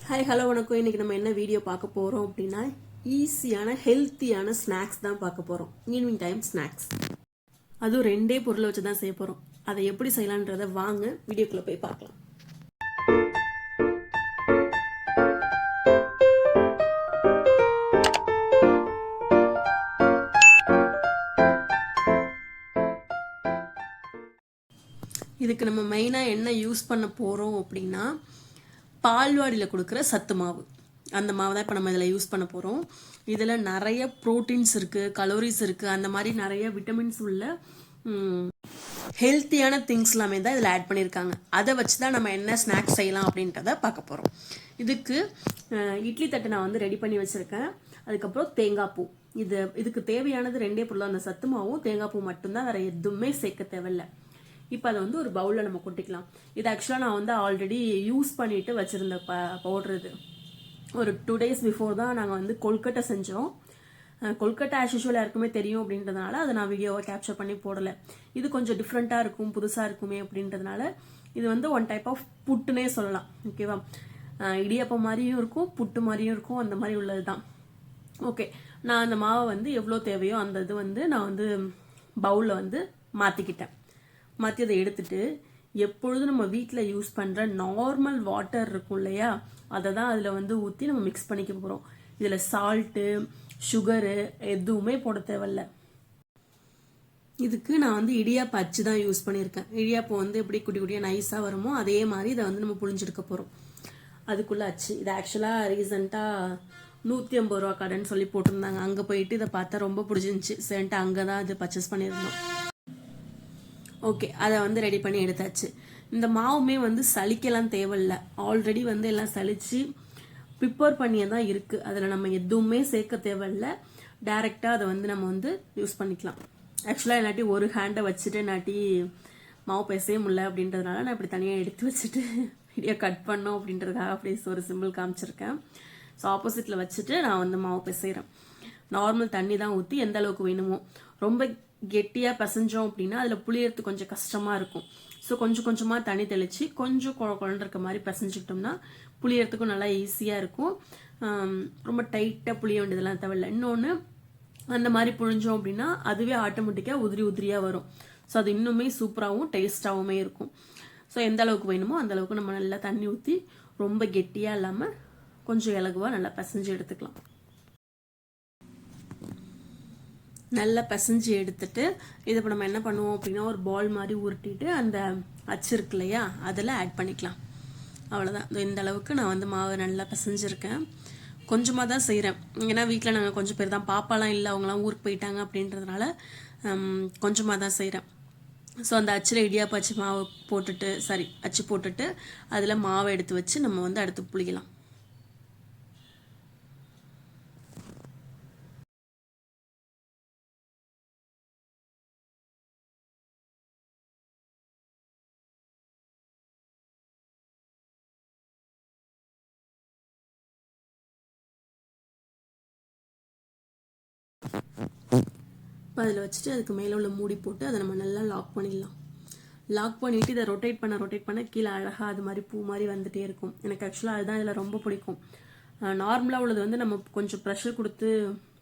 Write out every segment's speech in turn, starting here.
Hi hello வணக்கம். இன்னைக்கு நம்ம என்ன வீடியோ பார்க்க போறோம் அப்படின்னா ஈஸியான ஹெல்த்தியான ஸ்நாக்ஸ் தான் பார்க்க போறோம். Evening time snacks. அதுவும் ரெண்டே பொருளை வச்சு தான் செய்ய போறோம். அதை எப்படி செய்யலான்றத வாங்க வீடியோக்குள்ள போய் பார்க்கலாம். இதுக்கு நம்ம மெயினாக என்ன யூஸ் பண்ண போறோம் அப்படின்னா பால்வாடியில் கொடுக்குற சத்து மாவு. அந்த மாவு தான் இப்போ நம்ம இதில் யூஸ் பண்ண போகிறோம். இதில் நிறைய ப்ரோட்டீன்ஸ் இருக்குது, கலோரிஸ் இருக்குது, அந்த மாதிரி நிறைய விட்டமின்ஸ் உள்ள ஹெல்த்தியான திங்ஸ் எல்லாமே தான் இதில் ஆட் பண்ணியிருக்காங்க. அதை வச்சு தான் நம்ம என்ன ஸ்நாக்ஸ் செய்யலாம் அப்படின்றத பார்க்க போகிறோம். இதுக்கு இட்லி தட்டு நான் வந்து ரெடி பண்ணி வச்சுருக்கேன். அதுக்கப்புறம் தேங்காய் பூ. இதுக்கு தேவையானது ரெண்டே பொருள், அந்த சத்து மாவும் தேங்காய் பூ மட்டும்தான், வேறு எதுவுமே சேர்க்க தேவையில்லை. இப்போ அதை வந்து ஒரு பவுலில் நம்ம கொட்டிக்கலாம். இது ஆக்சுவலாக நான் வந்து ஆல்ரெடி யூஸ் பண்ணிட்டு வச்சுருந்த பவுடர். இது ஒரு 2 days பிஃபோர் தான் நாங்கள் வந்து கொல்கட்டை செஞ்சோம். கொல்கட்டை ஆஸ் யூஷுவல் யாருக்குமே தெரியும் அப்படின்றதுனால அதை நான் வீடியோவை கேப்சர் பண்ணி போடலை. இது கொஞ்சம் டிஃப்ரெண்ட்டாக இருக்கும், புதுசாக இருக்குமே அப்படின்றதுனால இது வந்து ஒன் டைப் ஆஃப் புட்டுனே சொல்லலாம். ஓகேவா? இடியப்பம் மாதிரியும் இருக்கும், புட்டு மாதிரியும் இருக்கும், அந்த மாதிரி உள்ளது தான். ஓகே, நான் அந்த மாவை வந்து எவ்வளோ தேவையோ அந்த இது வந்து நான் வந்து பவுலில் வந்து மாற்றிக்கிட்டேன். மாற்றி அதை எடுத்துட்டு எப்பொழுதும் நம்ம வீட்டில் யூஸ் பண்ணுற நார்மல் வாட்டர் இருக்கும் இல்லையா, அதை தான் அதில் வந்து ஊற்றி நம்ம மிக்ஸ் பண்ணிக்க போகிறோம். இதில் சால்ட்டு, சுகரு எதுவுமே போட தேவையில்ல. இதுக்கு நான் வந்து இடியாப்பம் அச்சு தான் யூஸ் பண்ணியிருக்கேன். இடியாப்பம் வந்து எப்படி குட்டி குட்டியாக நைஸாக வருமோ அதே மாதிரி இதை வந்து நம்ம புழிஞ்செடுக்க போகிறோம். அதுக்குள்ளே அச்சு. இது ஆக்சுவலாக ரீசெண்டாக 150 ரூபா கடைன்னு சொல்லி போட்டிருந்தாங்க. அங்கே போயிட்டு இதை பார்த்தா ரொம்ப பிடிச்சிருந்துச்சி. சரின்ட்டு அங்கே தான் இது பர்ச்சேஸ் பண்ணியிருந்தோம். ஓகே, அதை வந்து ரெடி பண்ணி எடுத்தாச்சு. இந்த மாவுமே வந்து சலிக்கலாம் தேவையில்லை. ஆல்ரெடி வந்து எல்லாம் சலிச்சு ப்ரிப்பேர் பண்ணியே தான் இருக்குது. அதில் நம்ம எதுவுமே சேர்க்க தேவையில்லை. டைரெக்டாக அதை வந்து நம்ம வந்து யூஸ் பண்ணிக்கலாம். ஆக்சுவலாக இல்லாட்டி ஒரு ஹேண்டை வச்சுட்டு இல்லாட்டி மாவு பேசவே முடியல அப்படின்றதுனால நான் இப்படி தனியாக எடுத்து வச்சுட்டு வீடியோ கட் பண்ணோம் அப்படின்றதுக்காக அப்படி ஒரு சிம்பிள் காமிச்சிருக்கேன். ஸோ ஆப்போசிட்டில் வச்சுட்டு நான் வந்து மாவு பிசைகிறேன். நார்மல் தண்ணி தான் ஊற்றி எந்த அளவுக்கு வேணுமோ. ரொம்ப கெட்டியாக பிசைஞ்சோம் அப்படின்னா அதில் புளியறதுக்கு கொஞ்சம் கஷ்டமாக இருக்கும். ஸோ கொஞ்சம் கொஞ்சமாக தண்ணி தெளித்து கொஞ்சம் குழந்தை இருக்க மாதிரி பிசைஞ்சிக்கிட்டோம்னா புளியறதுக்கும் நல்லா ஈஸியாக இருக்கும். ரொம்ப டைட்டாக புளிய வேண்டியதெல்லாம் தேவையில்லை. இன்னொன்று, அந்த மாதிரி புழிஞ்சோம் அப்படின்னா அதுவே ஆட்டோமேட்டிக்காக உதிரி உதிரியாக வரும். ஸோ அது இன்னுமே சூப்பராகவும் டேஸ்டாகவுமே இருக்கும். ஸோ எந்த அளவுக்கு வேணுமோ அந்த அளவுக்கு நம்ம நல்லா தண்ணி ஊற்றி ரொம்ப கெட்டியாக இல்லாமல் கொஞ்சம் இலகுவாக நல்லா பிசைஞ்சு எடுத்துக்கலாம். நல்லா பிசைஞ்சு எடுத்துட்டு இதை இப்போ நம்ம என்ன பண்ணுவோம் அப்படின்னா ஒரு பால் மாதிரி உருட்டிட்டு அந்த அச்சு இருக்கு இல்லையா அதில் ஆட் பண்ணிக்கலாம். அவ்வளோதான். இந்த அளவுக்கு நான் வந்து மாவு நல்லா பிசைஞ்சிருக்கேன். கொஞ்சமாக தான் செய்கிறேன். ஏன்னா வீட்டில் நாங்கள் கொஞ்சம் பேர் தான், பாப்பாலாம் இல்லை, அவங்களாம் ஊருக்கு போயிட்டாங்க அப்படின்றதுனால கொஞ்சமாக தான் செய்கிறேன். ஸோ அந்த அச்சில் இடியாப்பம் அச்சு மாவு போட்டுட்டு அச்சு போட்டுட்டு அதில் மாவை எடுத்து வச்சு நம்ம வந்து அடுத்து புளிக்கலாம். இப்போ அதில் வச்சுட்டு அதுக்கு மேலே உள்ள மூடி போட்டு அதை நம்ம நல்லா லாக் பண்ணிடலாம். லாக் பண்ணிவிட்டு இதை ரொட்டேட் பண்ண கீழே அழகாக அது மாதிரி பூ மாதிரி வந்துகிட்டே இருக்கும். எனக்கு ஆக்சுவலாக அதுதான் இதில் ரொம்ப பிடிக்கும். நார்மலாக உள்ளது வந்து நம்ம கொஞ்சம் ப்ரெஷர் கொடுத்து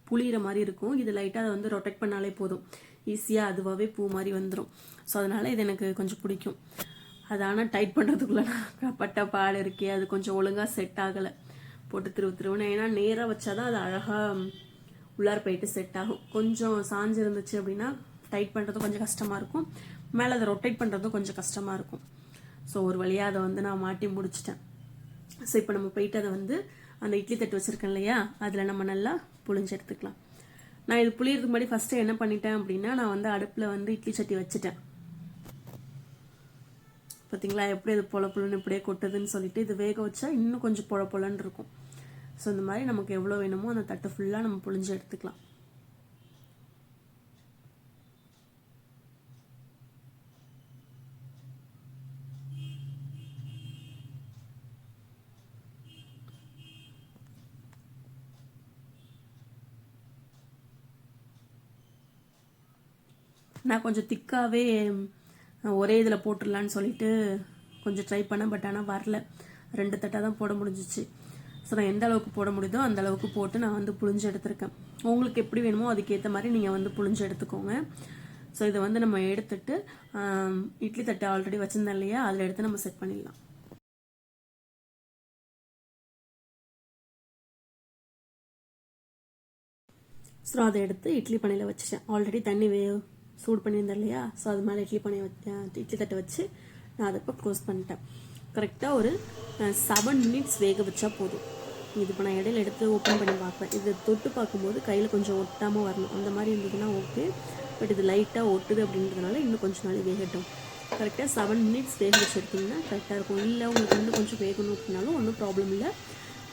புளிகிற மாதிரி இருக்கும். இது லைட்டாக அதை வந்து ரொட்டேட் பண்ணாலே போதும், ஈஸியாக அதுவாகவே பூ மாதிரி வந்துடும். ஸோ அதனால் இது எனக்கு கொஞ்சம் பிடிக்கும். அது ஆனால் டைட் பண்ணுறதுக்குள்ளே நான் பட்ட பால் இருக்கே, அது கொஞ்சம் ஒழுங்காக செட் ஆகலை. போட்டு திருவுன்னு, ஏன்னா நேராக வச்சாதான் அது அழகாக உள்ளார போயிட்டு செட் ஆகும். கொஞ்சம் சாஞ்சு இருந்துச்சு அப்படின்னா டைட் பண்ணுறதும் கொஞ்சம் கஷ்டமாக இருக்கும், மேலே அதை ரொட்டேட் பண்ணுறதும் கொஞ்சம் கஷ்டமாக இருக்கும். ஸோ ஒரு வழியாக அதை வந்து நான் மாட்டி முடிச்சிட்டேன். ஸோ இப்போ நம்ம போயிட்டு அதை வந்து அந்த இட்லி தட்டு வச்சுருக்கேன் இல்லையா அதில் நம்ம நல்லா புளிஞ்சு எடுத்துக்கலாம். நான் இது புளியறதுக்கு முன்னாடி ஃபஸ்ட்டு என்ன பண்ணிட்டேன் அப்படின்னா நான் வந்து அடுப்பில் வந்து இட்லி சட்டி வச்சுட்டேன். பார்த்தீங்களா எப்படி இது பொல புலன்னு இப்படியே கொட்டுதுன்னு சொல்லிட்டு இது வேக வச்சா இன்னும் கொஞ்சம் பொல பொலன்னு இருக்கும். ஸோ இந்த மாதிரி நமக்கு எவ்வளோ வேணுமோ அந்த தட்டை ஃபுல்லாக நம்ம புழிஞ்சு எடுத்துக்கலாம். நான் கொஞ்சம் திக்காகவே ஒரே இதில் போட்டுடலான்னு சொல்லிட்டு கொஞ்சம் ட்ரை பண்ணேன். பட் ஆனால் வரல, 2 தட்டாக தான் போட முடிஞ்சிச்சு. ஸோ நான் எந்த அளவுக்கு போட முடியுதோ அந்த அளவுக்கு போட்டு நான் வந்து புழிஞ்சு எடுத்திருக்கேன். உங்களுக்கு எப்படி வேணுமோ அதுக்கேற்ற மாதிரி நீங்கள் வந்து புழிஞ்சு எடுத்துக்கோங்க. ஸோ இதை வந்து நம்ம எடுத்துட்டு இட்லி தட்டை ஆல்ரெடி வச்சுருந்தேன் இல்லையா, அதில் எடுத்து நம்ம செட் பண்ணிடலாம். ஸோ அதை எடுத்து இட்லி பானையில் வச்சுட்டேன். ஆல்ரெடி தண்ணி சூடு பண்ணியிருந்தேன் இல்லையா, ஸோ அது மேலே இட்லி தட்டை வச்சு நான் அதை இப்போ க்ளோஸ் பண்ணிட்டேன். கரெக்டாக ஒரு 7 மினிட்ஸ் வேக வச்சா போதும். இது இப்போ நான் இடையில எடுத்து ஓப்பன் பண்ணி பார்ப்பேன். இது தொட்டு பார்க்கும்போது கையில் கொஞ்சம் ஒட்டாமல் வரணும். அந்த மாதிரி இருந்ததுன்னா ஓகே. பட் இது லைட்டாக ஒட்டுது அப்படின்றதுனால இன்னும் கொஞ்சம் நாள் வேகட்டும். கரெக்டாக 7 மினிட்ஸ் வேக வச்சு எடுத்திங்கன்னா கரெக்டாக இருக்கும். இல்லை உங்களுக்கு இன்னும் கொஞ்சம் வேகணும் அப்படின்னாலும் ஒன்றும் ப்ராப்ளம் இல்லை,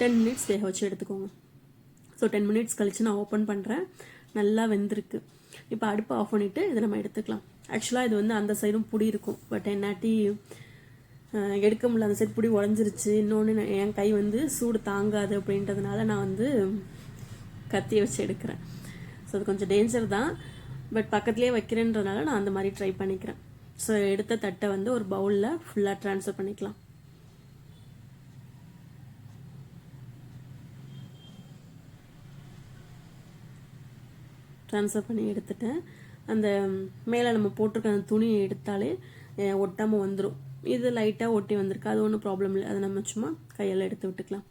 10 மினிட்ஸ் வேக வச்சு எடுத்துக்கோங்க. ஸோ 10 மினிட்ஸ் கழித்து நான் ஓப்பன் பண்ணுறேன். நல்லா வெந்திருக்கு. இப்போ அடுப்பு ஆஃப் பண்ணிவிட்டு இதை நம்ம எடுத்துக்கலாம். ஆக்சுவலாக இது வந்து அந்த சைடும் புடி இருக்கும், பட் என்னாட்டி எடுக்க முடியல. அந்த சைடு புடி உடஞ்சிருச்சு. இன்னொன்று என் கை வந்து சூடு தாங்காது அப்படின்றதுனால நான் வந்து கத்தியை வச்சு எடுக்கிறேன். ஸோ அது கொஞ்சம் டேஞ்சர் தான், பட் பக்கத்துலேயே வைக்கிறேன்றதுனால நான் அந்த மாதிரி ட்ரை பண்ணிக்கிறேன். ஸோ எடுத்த தட்டை வந்து ஒரு பவுலில் ஃபுல்லாக ட்ரான்ஸ்ஃபர் பண்ணிக்கலாம். ட்ரான்ஸ்ஃபர் பண்ணி எடுத்துட்டேன். அந்த மேலே நம்ம போட்டிருக்க அந்த துணியை எடுத்தாலே ஒட்டாமல் வந்துடும். இது லைட்டாக ஒட்டி வந்திருக்கு, அது ஒன்றும் ப்ராப்ளம் இல்லை. அதை நம்ம சும்மா கையால் எடுத்து விட்டுக்கலாம்.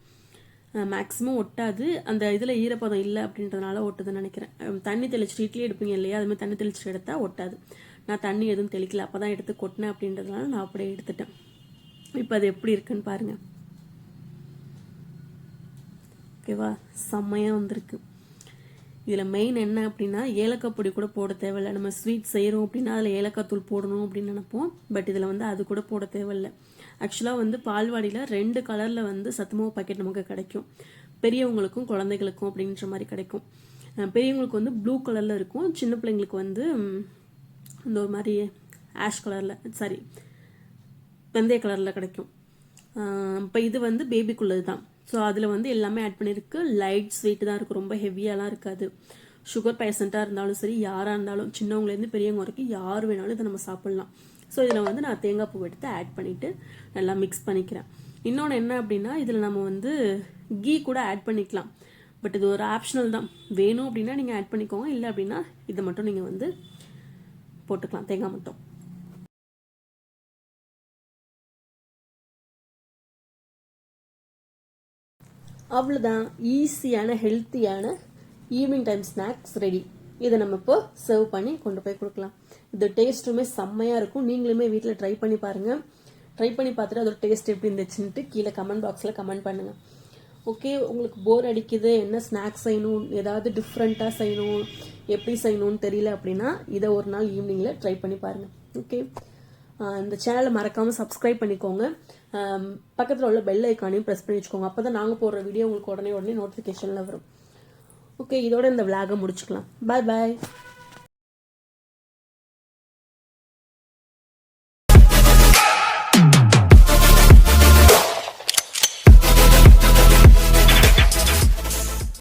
மேக்ஸிமம் ஒட்டாது. அந்த இதில் ஈரப்பதம் இல்லை அப்படின்றதுனால ஒட்டுதுன்னு நினைக்கிறேன். தண்ணி தெளிச்சுட்டு இட்லி எடுப்பீங்க இல்லையா, அதுமாதிரி தண்ணி தெளிச்சுட்டு எடுத்தால் ஒட்டாது. நான் தண்ணி எதுவும் தெளிக்கல, அப்போ தான் எடுத்து கொட்டினேன் அப்படின்றதுனால நான் அப்படியே எடுத்துட்டேன். இப்போ அது எப்படி இருக்குன்னு பாருங்கள். ஓகேவா, செம்மையாக வந்திருக்கு. இதில் மெயின் என்ன அப்படின்னா, ஏலக்காய் பொடி கூட போட தேவையில்லை. நம்ம ஸ்வீட் செய்கிறோம் அப்படின்னா அதில் ஏலக்காய் தூள் போடணும் அப்படின்னு நினைப்போம், பட் இதில் வந்து அது கூட போட தேவையில்லை. ஆக்சுவலாக வந்து பால்வாடியில் 2 கலரில் வந்து சத்துமாவு பாக்கெட் நமக்கு கிடைக்கும். பெரியவங்களுக்கும் குழந்தைகளுக்கும் அப்படின்ற மாதிரி கிடைக்கும். பெரியவங்களுக்கு வந்து ப்ளூ கலரில் இருக்கும், சின்ன பிள்ளைங்களுக்கு வந்து இந்த ஒரு மாதிரி ஆஷ் கலரில், சாரி வெந்தய கலரில் கிடைக்கும். இப்போ இது வந்து பேபிக்குள்ளது தான். ஸோ அதில் வந்து எல்லாமே ஆட் பண்ணியிருக்கு. லைட் ஸ்வீட்டு தான் இருக்கும், ரொம்ப ஹெவியாலாம் இருக்காது. சுகர் பேஷண்ட்டாக இருந்தாலும் சரி, யாராக இருந்தாலும், சின்னவங்கலேருந்து பெரியவங்க வரைக்கும் யார் வேணாலும் இதை நம்ம சாப்பிட்லாம். ஸோ இதில் வந்து நான் தேங்காய் பூ எடுத்து ஆட் பண்ணிவிட்டு நல்லா மிக்ஸ் பண்ணிக்கிறேன். இன்னொன்று என்ன அப்படின்னா, இதில் நம்ம வந்து கீ கூட ஆட் பண்ணிக்கலாம், பட் இது ஒரு ஆப்ஷனல் தான். வேணும் அப்படின்னா நீங்கள் ஆட் பண்ணிக்கோங்க, இல்லை அப்படின்னா இதை மட்டும் நீங்கள் வந்து போட்டுக்கலாம், தேங்காய் மட்டும். அவ்வளோதான், ஈஸியான ஹெல்த்தியான ஈவினிங் டைம் ஸ்நாக்ஸ் ரெடி. இதை நம்ம இப்போ சர்வ் பண்ணி கொண்டு போய் கொடுக்கலாம். இது டேஸ்ட்டுமே செம்மையாக இருக்கும். நீங்களுமே வீட்டில் ட்ரை பண்ணி பாருங்கள். ட்ரை பண்ணி பார்த்துட்டு அதோட டேஸ்ட் எப்படி இருந்துச்சுன்ட்டு கீழே கமெண்ட் பாக்ஸில் கமெண்ட் பண்ணுங்கள். ஓகே, உங்களுக்கு போர் அடிக்குது, என்ன ஸ்நாக்ஸ் செய்யணும், ஏதாவது டிஃப்ரெண்ட்டாக செய்யணும், எப்படி செய்யணும்னு தெரியல அப்படின்னா இதை ஒரு நாள் ஈவினிங்கில் ட்ரை பண்ணி பாருங்கள். ஓகே, இந்த சேனலை மறக்காமல் சப்ஸ்கிரைப் பண்ணிக்கோங்க. பக்கத்தில் உள்ள பெல் ஐக்கானையும் ப்ரெஸ் பண்ணி வச்சுக்கோங்க. அப்போ தான் நாங்கள் போடுற வீடியோ உங்களுக்கு உடனே நோட்டிஃபிகேஷனில் வரும். ஓகே, இதோட இந்த விளாகை முடிச்சுக்கலாம். பாய் பாய்.